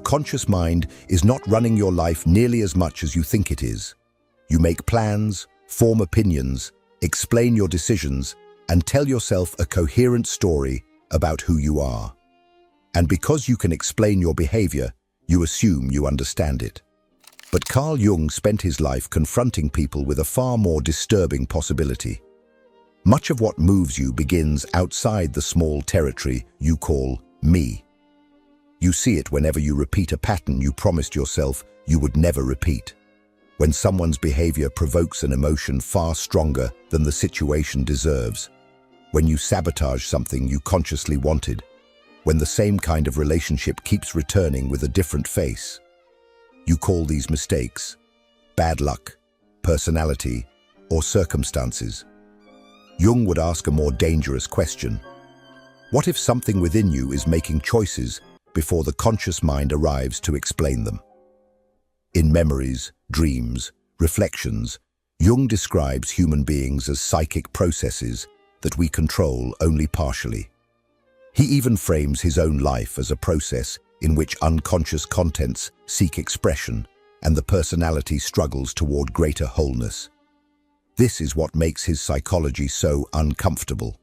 conscious mind is not running your life nearly as much as you think it is. You make plans, form opinions, explain your decisions, and tell yourself a coherent story about who you are. And because you can explain your behavior, you assume you understand it. But Carl Jung spent his life confronting people with a far more disturbing possibility. Much of what moves you begins outside the small territory you call me. You see it whenever you repeat a pattern you promised yourself you would never repeat. When someone's behavior provokes an emotion far stronger than the situation deserves. When you sabotage something you consciously wanted. When the same kind of relationship keeps returning with a different face. You call these mistakes bad luck, personality, or circumstances. Jung would ask a more dangerous question. What if something within you is making choices before the conscious mind arrives to explain them? In Memories, Dreams, Reflections, Jung describes human beings as psychic processes that we control only partially. He even frames his own life as a process in which unconscious contents seek expression and the personality struggles toward greater wholeness. This is what makes his psychology so uncomfortable.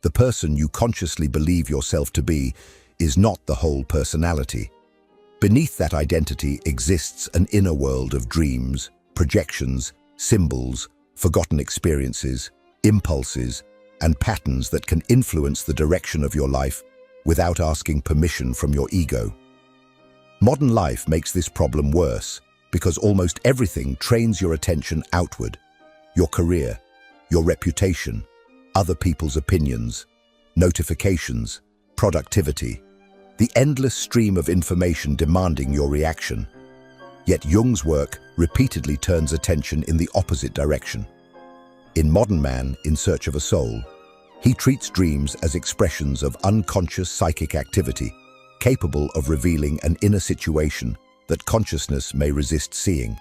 The person you consciously believe yourself to be is not the whole personality. Beneath that identity exists an inner world of dreams, projections, symbols, forgotten experiences, impulses, and patterns that can influence the direction of your life without asking permission from your ego. Modern life makes this problem worse because almost everything trains your attention outward. Your career, your reputation, other people's opinions, notifications, productivity, the endless stream of information demanding your reaction. Yet Jung's work repeatedly turns attention in the opposite direction. In Modern Man, In Search of a Soul, he treats dreams as expressions of unconscious psychic activity, capable of revealing an inner situation that consciousness may resist seeing.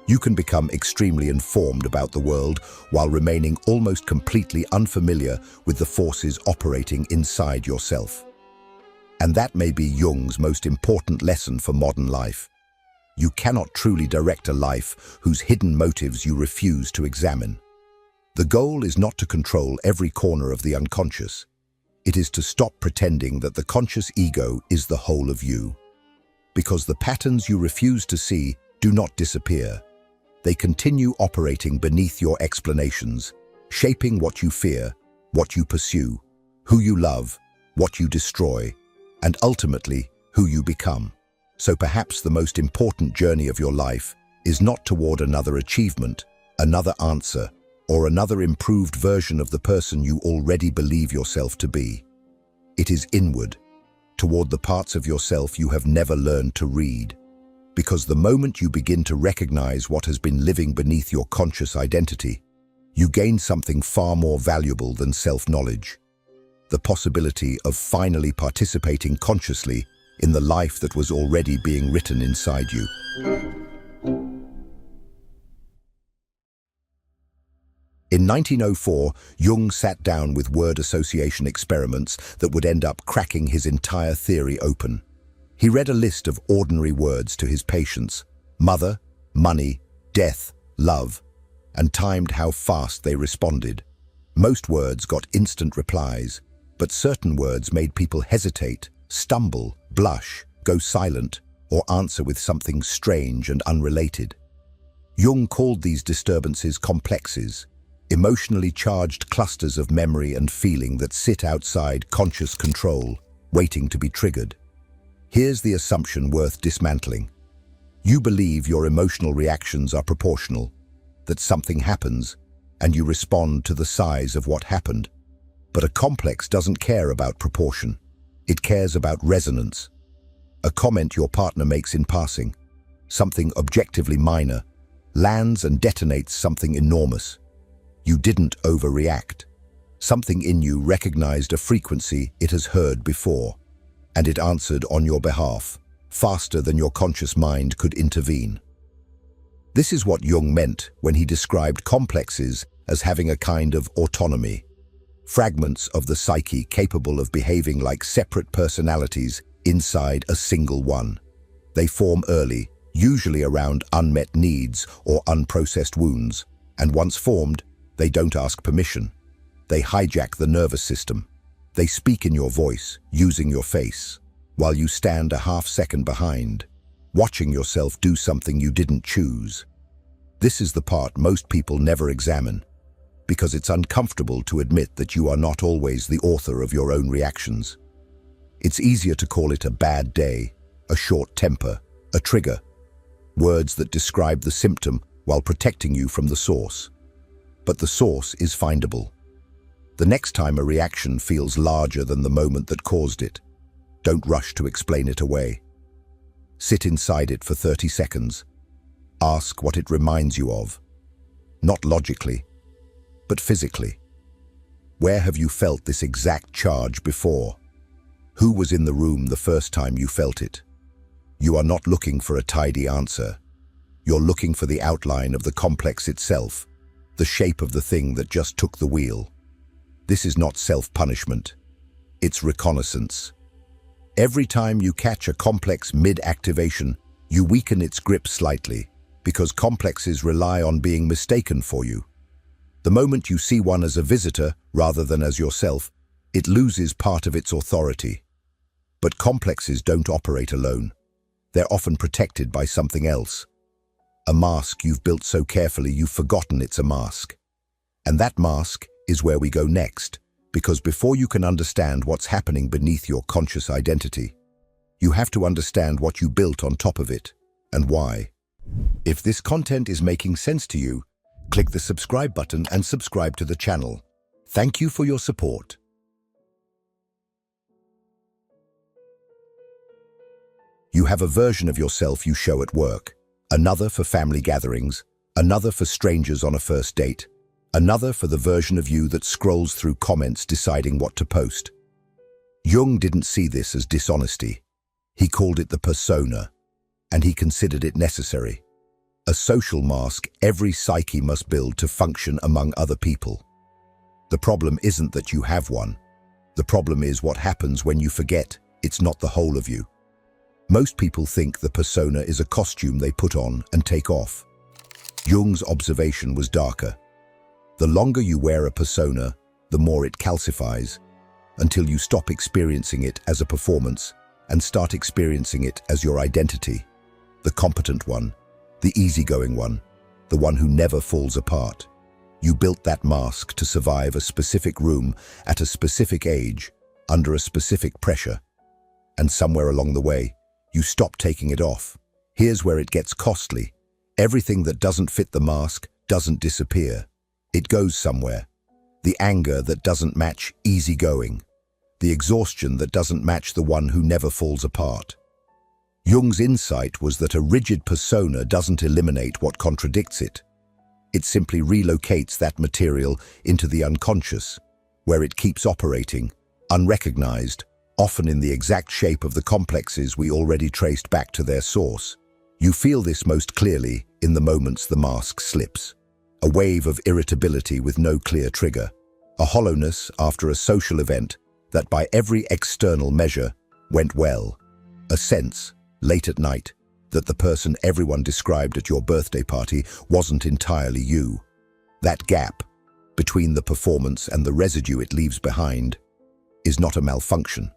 You can become extremely informed about the world while remaining almost completely unfamiliar with the forces operating inside yourself. And that may be Jung's most important lesson for modern life. You cannot truly direct a life whose hidden motives you refuse to examine. The goal is not to control every corner of the unconscious. It is to stop pretending that the conscious ego is the whole of you. Because the patterns you refuse to see do not disappear. They continue operating beneath your explanations, shaping what you fear, what you pursue, who you love, what you destroy, and ultimately, who you become. So perhaps the most important journey of your life is not toward another achievement, another answer, or another improved version of the person you already believe yourself to be. It is inward, toward the parts of yourself you have never learned to read. Because the moment you begin to recognize what has been living beneath your conscious identity, you gain something far more valuable than self-knowledge. The possibility of finally participating consciously in the life that was already being written inside you. In 1904, Jung sat down with word association experiments that would end up cracking his entire theory open. He read a list of ordinary words to his patients: mother, money, death, love, and timed how fast they responded. Most words got instant replies, but certain words made people hesitate, stumble, blush, go silent, or answer with something strange and unrelated. Jung called these disturbances complexes, emotionally charged clusters of memory and feeling that sit outside conscious control, waiting to be triggered. Here's the assumption worth dismantling. You believe your emotional reactions are proportional, that something happens, and you respond to the size of what happened. But a complex doesn't care about proportion. It cares about resonance. A comment your partner makes in passing, something objectively minor, lands and detonates something enormous. You didn't overreact. Something in you recognized a frequency it has heard before, and it answered on your behalf, faster than your conscious mind could intervene. This is what Jung meant when he described complexes as having a kind of autonomy, fragments of the psyche capable of behaving like separate personalities inside a single one. They form early, usually around unmet needs or unprocessed wounds, and once formed, they don't ask permission. They hijack the nervous system. They speak in your voice, using your face, while you stand a half-second behind, watching yourself do something you didn't choose. This is the part most people never examine, because it's uncomfortable to admit that you are not always the author of your own reactions. It's easier to call it a bad day, a short temper, a trigger, words that describe the symptom while protecting you from the source. But the source is findable. The next time a reaction feels larger than the moment that caused it, don't rush to explain it away. Sit inside it for 30 seconds. Ask what it reminds you of. Not logically, but physically. Where have you felt this exact charge before? Who was in the room the first time you felt it? You are not looking for a tidy answer. You're looking for the outline of the complex itself, the shape of the thing that just took the wheel. This is not self-punishment. It's reconnaissance. Every time you catch a complex mid-activation, you weaken its grip slightly, because complexes rely on being mistaken for you. The moment you see one as a visitor rather than as yourself, it loses part of its authority. But complexes don't operate alone. They're often protected by something else. A mask you've built so carefully you've forgotten it's a mask. And that mask is where we go next, because before you can understand what's happening beneath your conscious identity, you have to understand what you built on top of it, and why. If this content is making sense to you, click the subscribe button and subscribe to the channel. Thank you for your support. You have a version of yourself you show at work, another for family gatherings, another for strangers on a first date, another for the version of you that scrolls through comments deciding what to post. Jung didn't see this as dishonesty. He called it the persona, and he considered it necessary. A social mask every psyche must build to function among other people. The problem isn't that you have one. The problem is what happens when you forget it's not the whole of you. Most people think the persona is a costume they put on and take off. Jung's observation was darker. The longer you wear a persona, the more it calcifies, until you stop experiencing it as a performance and start experiencing it as your identity. The competent one, the easygoing one, the one who never falls apart. You built that mask to survive a specific room at a specific age, under a specific pressure. And somewhere along the way, you stop taking it off. Here's where it gets costly. Everything that doesn't fit the mask doesn't disappear. It goes somewhere. The anger that doesn't match easygoing. The exhaustion that doesn't match the one who never falls apart. Jung's insight was that a rigid persona doesn't eliminate what contradicts it. It simply relocates that material into the unconscious, where it keeps operating, unrecognized, often in the exact shape of the complexes we already traced back to their source. You feel this most clearly in the moments the mask slips. A wave of irritability with no clear trigger. A hollowness after a social event that by every external measure went well. A sense, late at night, that the person everyone described at your birthday party wasn't entirely you. That gap, between the performance and the residue it leaves behind, is not a malfunction.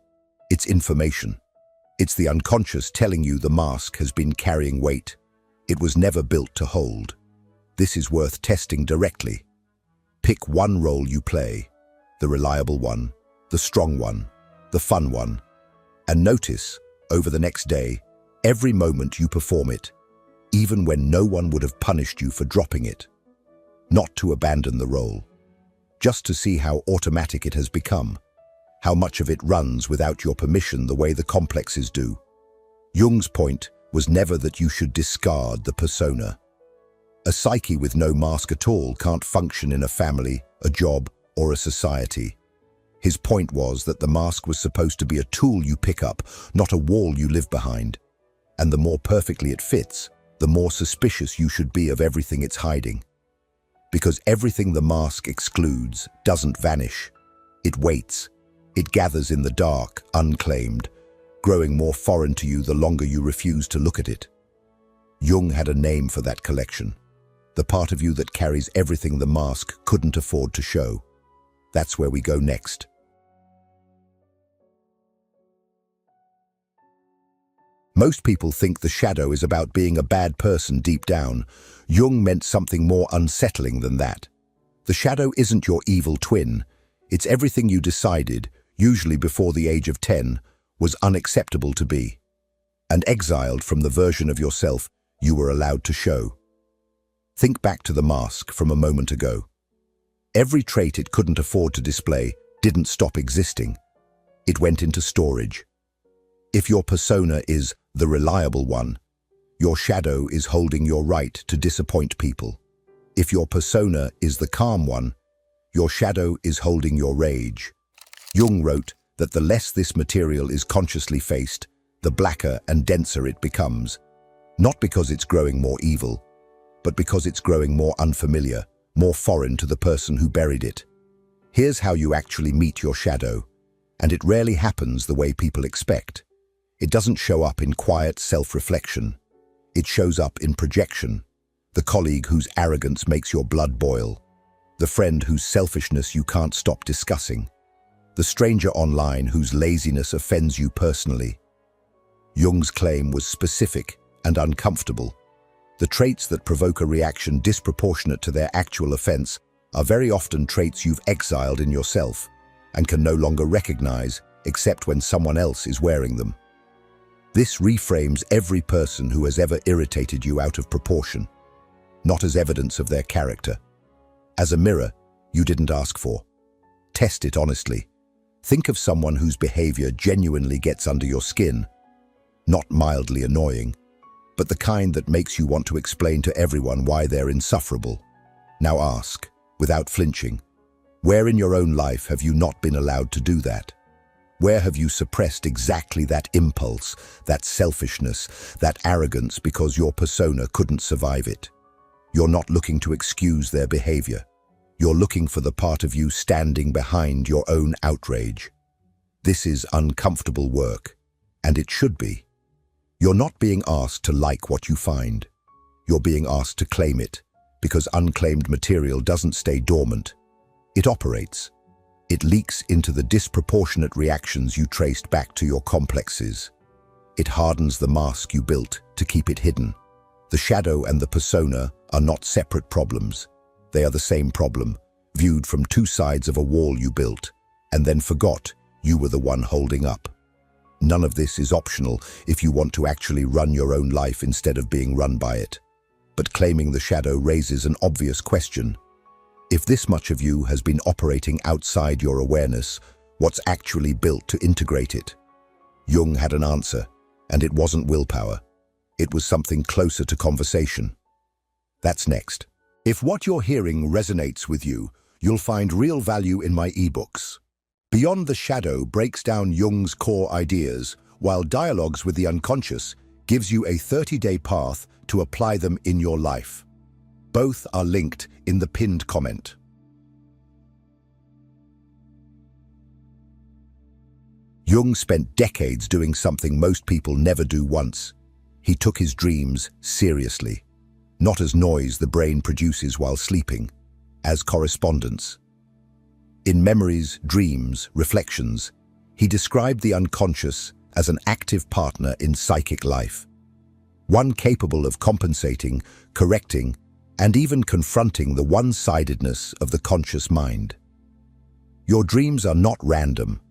It's information. It's the unconscious telling you the mask has been carrying weight. It was never built to hold. This is worth testing directly. Pick one role you play, the reliable one, the strong one, the fun one, and notice, over the next day, every moment you perform it, even when no one would have punished you for dropping it. Not to abandon the role, just to see how automatic it has become, how much of it runs without your permission the way the complexes do. Jung's point was never that you should discard the persona. A psyche with no mask at all can't function in a family, a job, or a society. His point was that the mask was supposed to be a tool you pick up, not a wall you live behind. And the more perfectly it fits, the more suspicious you should be of everything it's hiding. Because everything the mask excludes doesn't vanish. It waits. It gathers in the dark, unclaimed, growing more foreign to you the longer you refuse to look at it. Jung had a name for that collection, the part of you that carries everything the mask couldn't afford to show. That's where we go next. Most people think the shadow is about being a bad person deep down. Jung meant something more unsettling than that. The shadow isn't your evil twin. It's everything you decided, usually before the age of 10, was unacceptable to be, and exiled from the version of yourself you were allowed to show. Think back to the mask from a moment ago. Every trait it couldn't afford to display didn't stop existing. It went into storage. If your persona is the reliable one, your shadow is holding your right to disappoint people. If your persona is the calm one, your shadow is holding your rage. Jung wrote that the less this material is consciously faced, the blacker and denser it becomes, not because it's growing more evil, but because it's growing more unfamiliar, more foreign to the person who buried it. Here's how you actually meet your shadow, and it rarely happens the way people expect. It doesn't show up in quiet self-reflection. It shows up in projection. The colleague whose arrogance makes your blood boil. The friend whose selfishness you can't stop discussing. The stranger online whose laziness offends you personally. Jung's claim was specific and uncomfortable. The traits that provoke a reaction disproportionate to their actual offense are very often traits you've exiled in yourself and can no longer recognize except when someone else is wearing them. This reframes every person who has ever irritated you out of proportion, not as evidence of their character, as a mirror you didn't ask for. Test it honestly. Think of someone whose behavior genuinely gets under your skin, not mildly annoying, but the kind that makes you want to explain to everyone why they're insufferable. Now ask, without flinching, where in your own life have you not been allowed to do that? Where have you suppressed exactly that impulse, that selfishness, that arrogance because your persona couldn't survive it? You're not looking to excuse their behavior. You're looking for the part of you standing behind your own outrage. This is uncomfortable work, and it should be. You're not being asked to like what you find. You're being asked to claim it, because unclaimed material doesn't stay dormant. It operates. It leaks into the disproportionate reactions you traced back to your complexes. It hardens the mask you built to keep it hidden. The shadow and the persona are not separate problems. They are the same problem, viewed from two sides of a wall you built, and then forgot you were the one holding up. None of this is optional if you want to actually run your own life instead of being run by it. But claiming the shadow raises an obvious question. If this much of you has been operating outside your awareness, what's actually built to integrate it? Jung had an answer, and it wasn't willpower. It was something closer to conversation. That's next. If what you're hearing resonates with you, you'll find real value in my ebooks. Beyond the Shadow breaks down Jung's core ideas, while Dialogues with the Unconscious gives you a 30-day path to apply them in your life. Both are linked in the pinned comment. Jung spent decades doing something most people never do once. He took his dreams seriously, not as noise the brain produces while sleeping, as correspondence. In Memories, Dreams, Reflections, he described the unconscious as an active partner in psychic life, one capable of compensating, correcting, and even confronting the one-sidedness of the conscious mind. Your dreams are not random.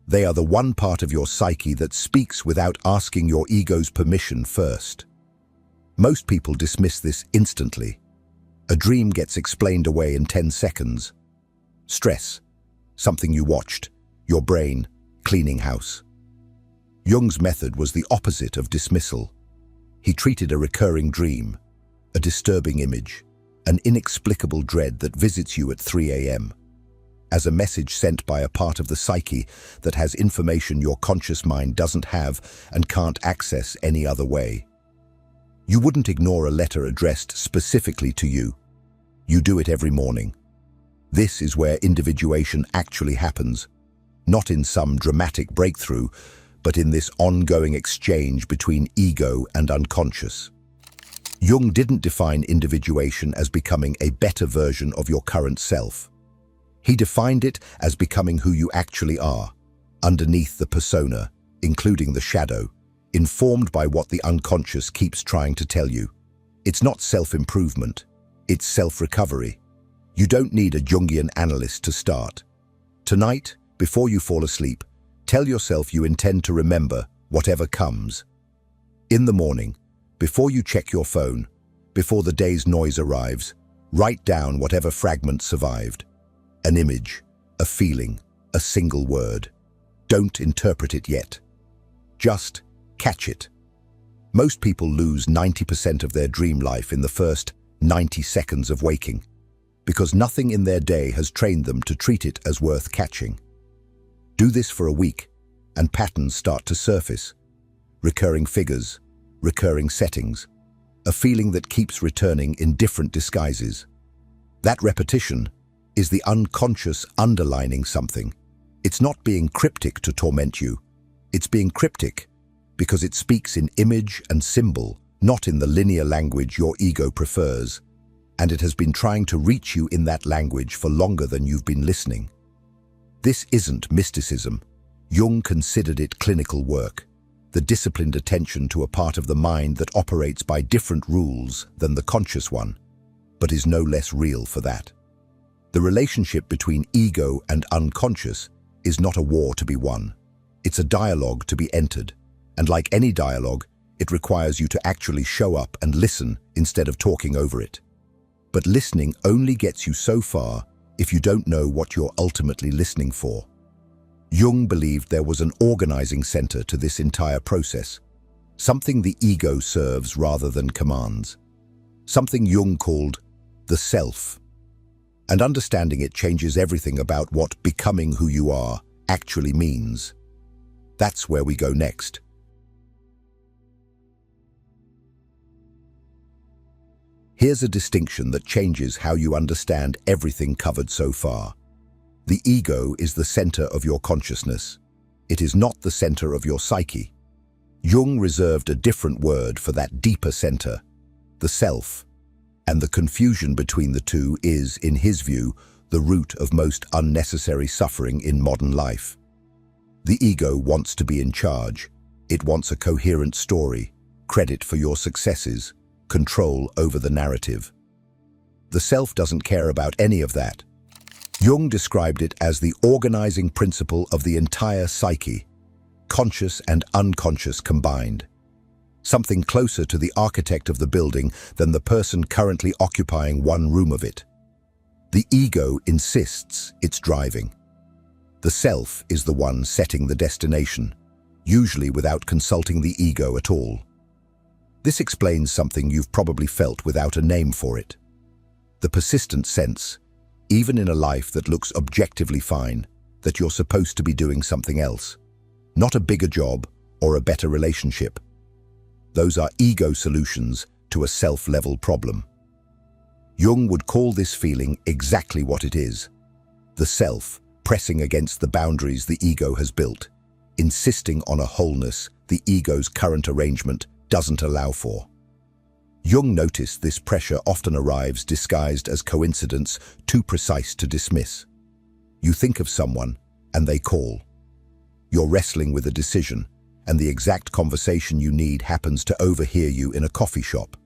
They are the one part of your psyche that speaks without asking your ego's permission first. Most people dismiss this instantly. A dream gets explained away in 10 seconds. Stress, something you watched, your brain, cleaning house. Jung's method was the opposite of dismissal. He treated a recurring dream, a disturbing image, an inexplicable dread that visits you at 3 a.m., as a message sent by a part of the psyche that has information your conscious mind doesn't have and can't access any other way. You wouldn't ignore a letter addressed specifically to you. You do it every morning. This is where individuation actually happens, not in some dramatic breakthrough, but in this ongoing exchange between ego and unconscious. Jung didn't define individuation as becoming a better version of your current self. He defined it as becoming who you actually are, underneath the persona, including the shadow, informed by what the unconscious keeps trying to tell you. It's not self-improvement, it's self-recovery. You don't need a Jungian analyst to start. Tonight, before you fall asleep, tell yourself you intend to remember whatever comes. In the morning, before you check your phone, before the day's noise arrives, write down whatever fragment survived. An image, a feeling, a single word. Don't interpret it yet. Just catch it. Most people lose 90% of their dream life in the first 90 seconds of waking, because nothing in their day has trained them to treat it as worth catching. Do this for a week, and patterns start to surface. Recurring figures, recurring settings, a feeling that keeps returning in different disguises. That repetition is the unconscious underlining something. It's not being cryptic to torment you. It's being cryptic because it speaks in image and symbol, not in the linear language your ego prefers, and it has been trying to reach you in that language for longer than you've been listening. This isn't mysticism. Jung considered it clinical work, the disciplined attention to a part of the mind that operates by different rules than the conscious one, but is no less real for that. The relationship between ego and unconscious is not a war to be won. It's a dialogue to be entered, and like any dialogue, it requires you to actually show up and listen instead of talking over it. But listening only gets you so far if you don't know what you're ultimately listening for. Jung believed there was an organizing center to this entire process, something the ego serves rather than commands, something Jung called the self. And understanding it changes everything about what becoming who you are actually means. That's where we go next. Here's a distinction that changes how you understand everything covered so far. The ego is the center of your consciousness. It is not the center of your psyche. Jung reserved a different word for that deeper center, the self. And the confusion between the two is, in his view, the root of most unnecessary suffering in modern life. The ego wants to be in charge. It wants a coherent story, credit for your successes, control over the narrative. The self doesn't care about any of that. Jung described it as the organizing principle of the entire psyche, conscious and unconscious combined. Something closer to the architect of the building than the person currently occupying one room of it. The ego insists it's driving. The self is the one setting the destination, usually without consulting the ego at all. This explains something you've probably felt without a name for it. The persistent sense, even in a life that looks objectively fine, that you're supposed to be doing something else. Not a bigger job or a better relationship. Those are ego solutions to a self-level problem. Jung would call this feeling exactly what it is. The self pressing against the boundaries the ego has built, insisting on a wholeness the ego's current arrangement doesn't allow for. Jung noticed this pressure often arrives disguised as coincidence too precise to dismiss. You think of someone, and they call. You're wrestling with a decision, and the exact conversation you need happens to overhear you in a coffee shop.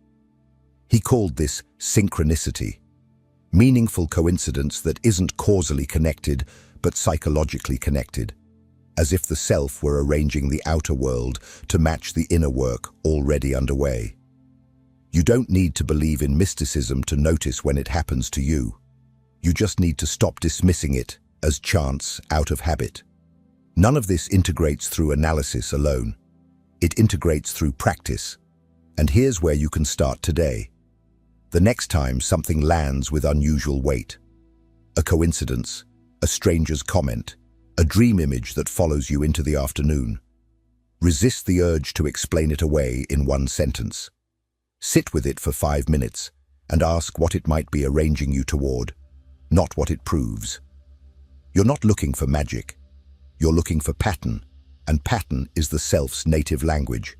He called this synchronicity, meaningful coincidence that isn't causally connected, but psychologically connected, as if the self were arranging the outer world to match the inner work already underway. You don't need to believe in mysticism to notice when it happens to you. You just need to stop dismissing it as chance out of habit. None of this integrates through analysis alone. It integrates through practice. And here's where you can start today. The next time something lands with unusual weight, a coincidence, a stranger's comment, a dream image that follows you into the afternoon, resist the urge to explain it away in one sentence. Sit with it for 5 minutes and ask what it might be arranging you toward, not what it proves. You're not looking for magic. You're looking for pattern, and pattern is the self's native language.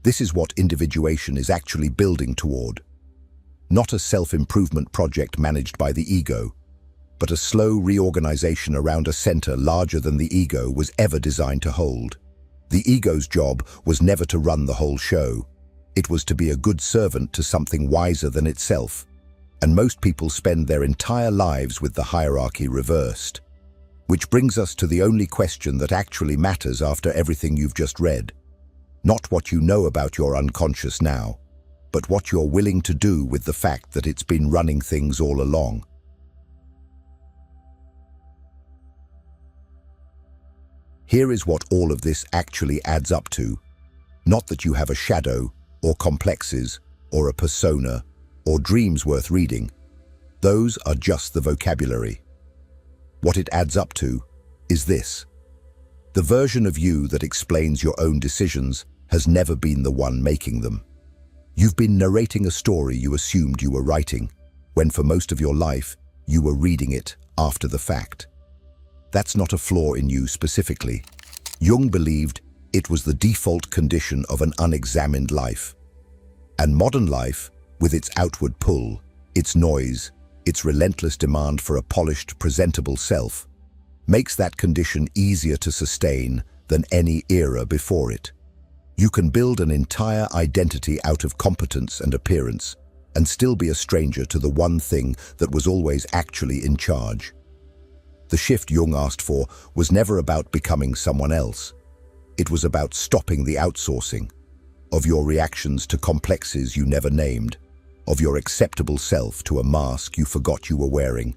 This is what individuation is actually building toward. Not a self-improvement project managed by the ego, but a slow reorganization around a center larger than the ego was ever designed to hold. The ego's job was never to run the whole show. It was to be a good servant to something wiser than itself. And most people spend their entire lives with the hierarchy reversed. Which brings us to the only question that actually matters after everything you've just read. Not what you know about your unconscious now, but what you're willing to do with the fact that it's been running things all along. Here is what all of this actually adds up to. Not that you have a shadow, or complexes, or a persona, or dreams worth reading. Those are just the vocabulary. What it adds up to is this. The version of you that explains your own decisions has never been the one making them. You've been narrating a story you assumed you were writing, when for most of your life, you were reading it after the fact. That's not a flaw in you specifically. Jung believed it was the default condition of an unexamined life. And modern life, with its outward pull, its noise, its relentless demand for a polished, presentable self, makes that condition easier to sustain than any era before it. You can build an entire identity out of competence and appearance, and still be a stranger to the one thing that was always actually in charge. The shift Jung asked for was never about becoming someone else. It was about stopping the outsourcing of your reactions to complexes you never named, of your acceptable self to a mask you forgot you were wearing,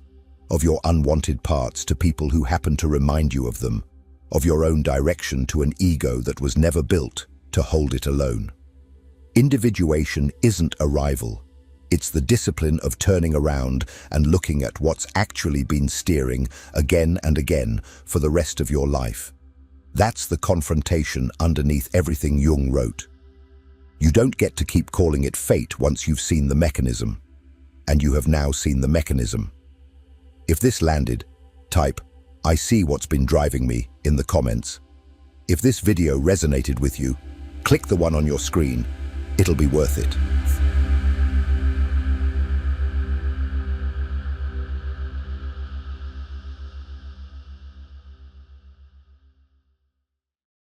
of your unwanted parts to people who happened to remind you of them, of your own direction to an ego that was never built to hold it alone. Individuation isn't a rival. It's the discipline of turning around and looking at what's actually been steering again and again for the rest of your life. That's the confrontation underneath everything Jung wrote. You don't get to keep calling it fate once you've seen the mechanism. And you have now seen the mechanism. If this landed, type, "I see what's been driving me," in the comments. If this video resonated with you, click the one on your screen. It'll be worth it.